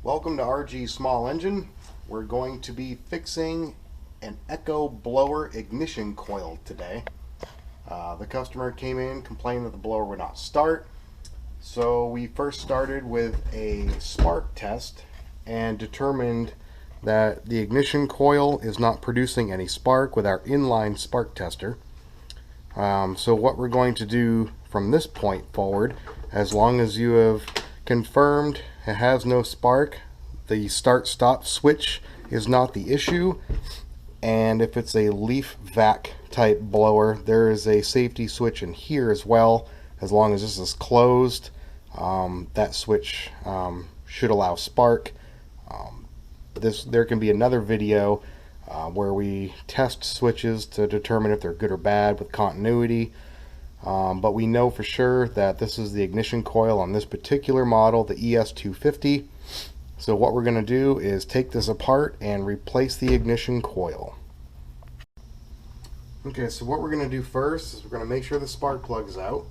Welcome to RG Small Engine. We're going to be fixing an echo blower ignition coil today. The customer came in, complained that the blower would not start. So we first started with a spark test and determined that the ignition coil is not producing any spark with our inline spark tester. So what we're going to do from this point forward, as long as you have confirmed it has no spark, the start-stop switch is not the issue, and if it's a leaf vac type blower, there is a safety switch in here as well. As long as this is closed, that switch should allow spark. There can be another video where we test switches to determine if they're good or bad with continuity. But we know for sure that this is the ignition coil on this particular model, the ES250. So what we're going to do is take this apart and replace the ignition coil. Okay, so what we're going to do first is we're going to make sure the spark plug is out,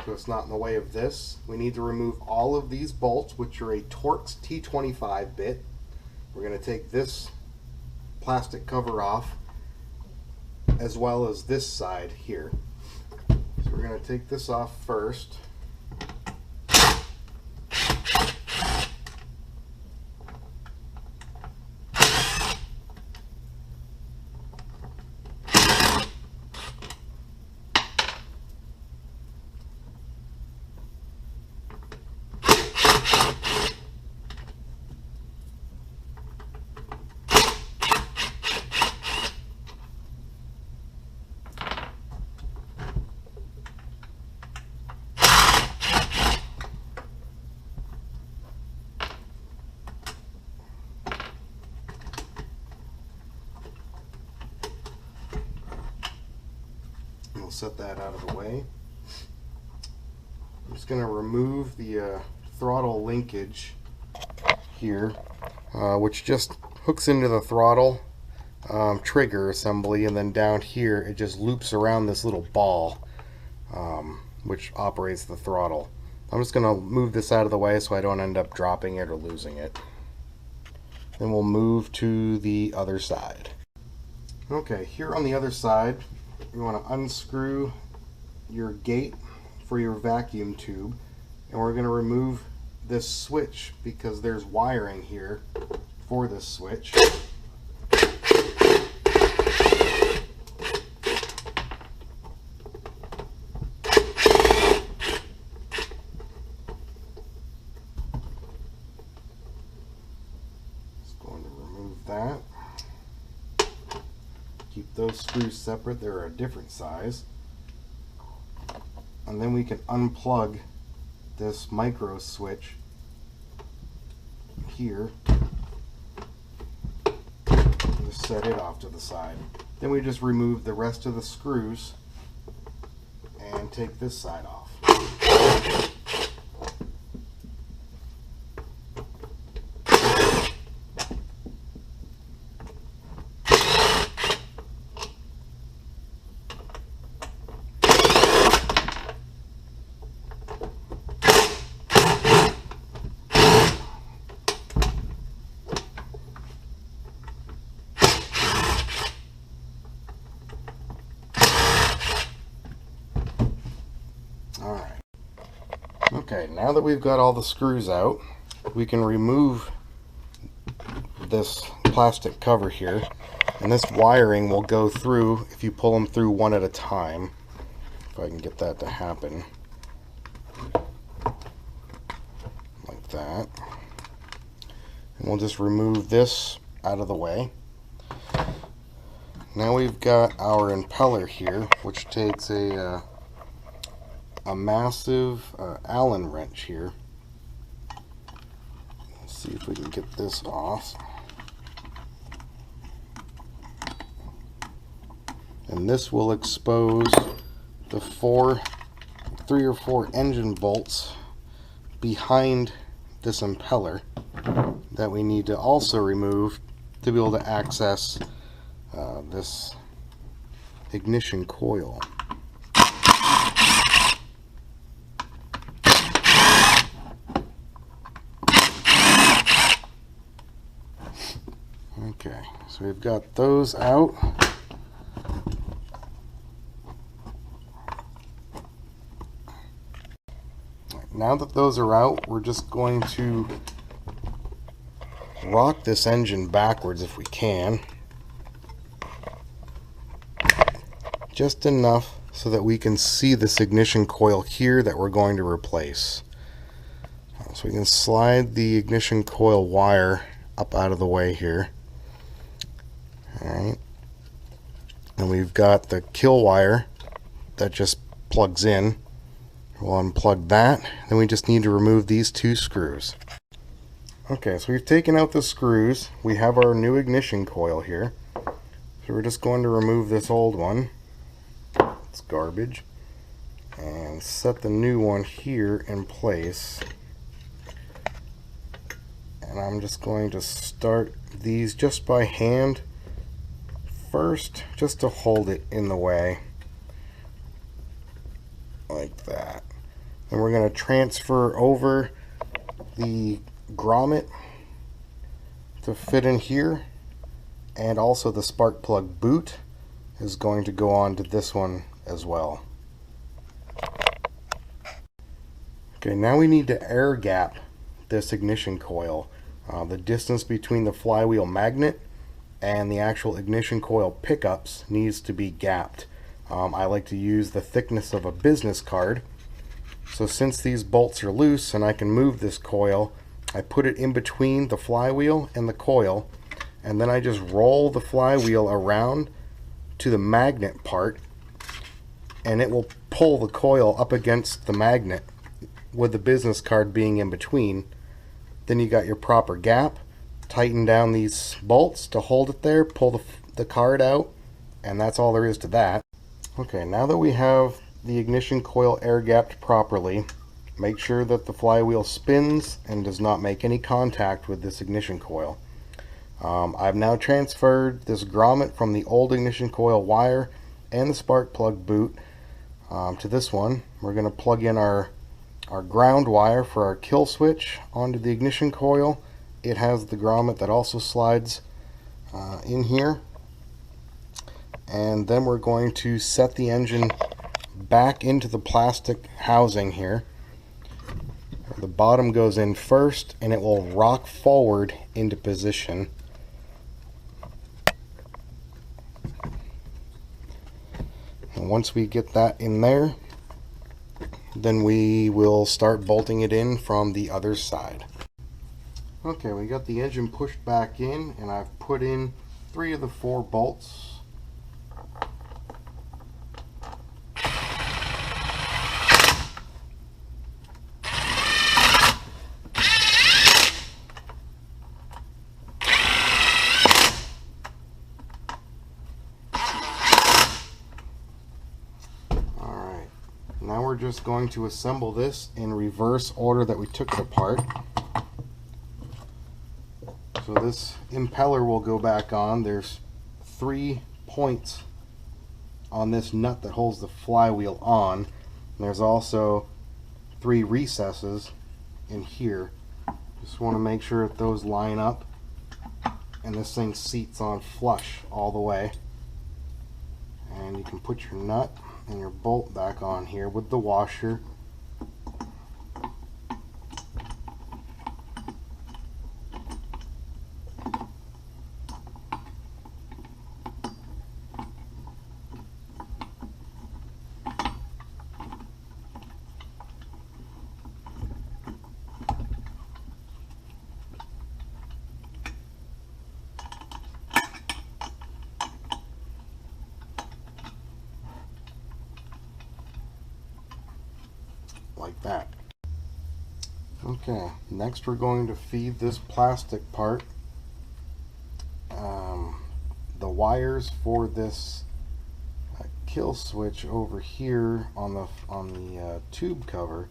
so it's not in the way of this. We need to remove all of these bolts, which are a Torx T25 bit. We're going to take this plastic cover off, as well as this side here. So we're going to take this off first. We'll set that out of the way. I'm just going to remove the throttle linkage here, which just hooks into the throttle trigger assembly, and then down here it just loops around this little ball which operates the throttle. I'm just going to move this out of the way so I don't end up dropping it or losing it. Then we'll move to the other side. Okay, here on the other side, you want to unscrew your gate for your vacuum tube, and we're going to remove this switch because there's wiring here for this switch. Just going to remove that. Keep those screws separate, they're a different size. And then we can unplug this micro switch here. Just set it off to the side. Then we just remove the rest of the screws and take this side off. Alright. Okay, now that we've got all the screws out, we can remove this plastic cover here, and this wiring will go through if you pull them through one at a time. If I can get that to happen. Like that. And we'll just remove this out of the way. Now we've got our impeller here, which takes a massive Allen wrench here. Let's see if we can get this off. And this will expose the 3 or 4 engine bolts behind this impeller that we need to also remove to be able to access this ignition coil. Okay, so we've got those out. Now that those are out, we're just going to rock this engine backwards if we can. Just enough so that we can see this ignition coil here that we're going to replace. So we can slide the ignition coil wire up out of the way here. Alright. And we've got the kill wire that just plugs in. We'll unplug that. Then we just need to remove these two screws. Okay, so we've taken out the screws. We have our new ignition coil here. So we're just going to remove this old one. It's garbage. And set the new one here in place. And I'm just going to start these just by hand first, just to hold it in the way. Like that. And we're going to transfer over the grommet to fit in here, and also the spark plug boot is going to go on to this one as well. Okay, now we need to air gap this ignition coil. The distance between the flywheel magnet and the actual ignition coil pickups needs to be gapped. I like to use the thickness of a business card. So since these bolts are loose and I can move this coil, I put it in between the flywheel and the coil, and then I just roll the flywheel around to the magnet part, and it will pull the coil up against the magnet with the business card being in between. Then you got your proper gap. Tighten down these bolts to hold it there, pull the card out, and that's all there is to that. Okay, now that we have the ignition coil air gapped properly, make sure that the flywheel spins and does not make any contact with this ignition coil. I've now transferred this grommet from the old ignition coil wire and the spark plug boot to this one. We're going to plug in our ground wire for our kill switch onto the ignition coil. It has the grommet that also slides in here. And then we're going to set the engine back into the plastic housing here. The bottom goes in first, and it will rock forward into position. And once we get that in there, then we will start bolting it in from the other side. Okay, we got the engine pushed back in, and I've put in 3 of the 4 bolts. Now we're just going to assemble this in reverse order that we took it apart. So this impeller will go back on. There's 3 points on this nut that holds the flywheel on. And there's also 3 recesses in here. Just want to make sure that those line up and this thing seats on flush all the way. And you can put your nut and your bolt back on here with the washer. Like that. Okay, next we're going to feed this plastic part the wires for this kill switch over here on the tube cover.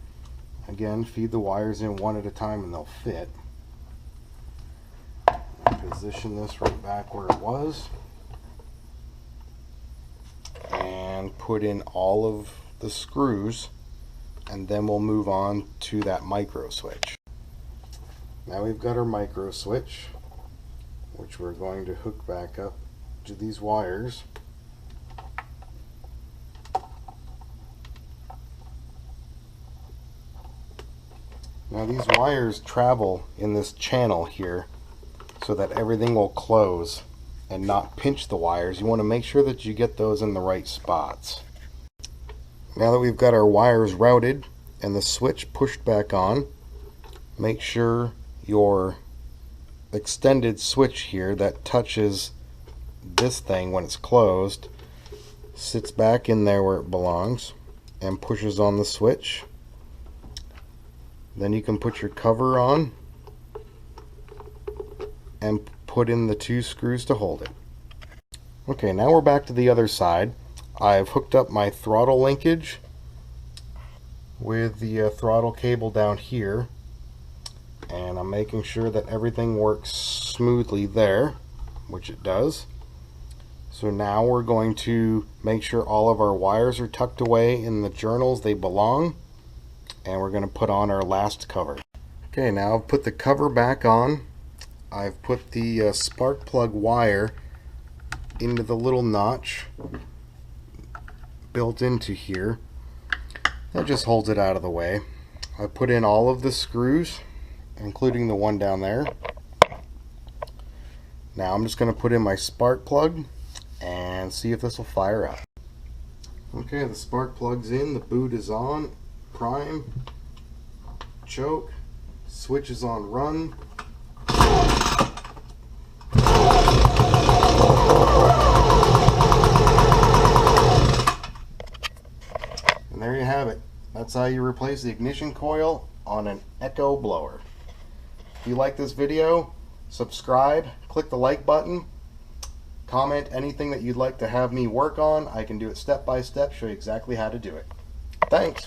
Again, feed the wires in one at a time and they'll fit. Position this right back where it was and put in all of the screws, and then we'll move on to that micro switch. Now we've got our micro switch. which we're going to hook back up to these wires. Now these wires travel in this channel here so that everything will close and not pinch the wires. You want to make sure that you get those in the right spots. Now that we've got our wires routed and the switch pushed back on, make sure your extended switch here that touches this thing when it's closed sits back in there where it belongs and pushes on the switch. Then you can put your cover on and put in the 2 screws to hold it. Okay, now we're back to the other side. I've hooked up my throttle linkage with the throttle cable down here, and I'm making sure that everything works smoothly there, which it does. So now we're going to make sure all of our wires are tucked away in the journals they belong, and we're going to put on our last cover. Okay, now I've put the cover back on. I've put the spark plug wire into the little notch built into here. That just holds it out of the way. I put in all of the screws, including the one down there. Now I'm just going to put in my spark plug and see if this will fire up. Okay, the spark plug's in, the boot is on, prime, choke, switch is on run. And there you have it. That's how you replace the ignition coil on an Echo blower. If you like this video, subscribe, click the like button, comment anything that you'd like to have me work on. I can do it step by step, show you exactly how to do it. Thanks.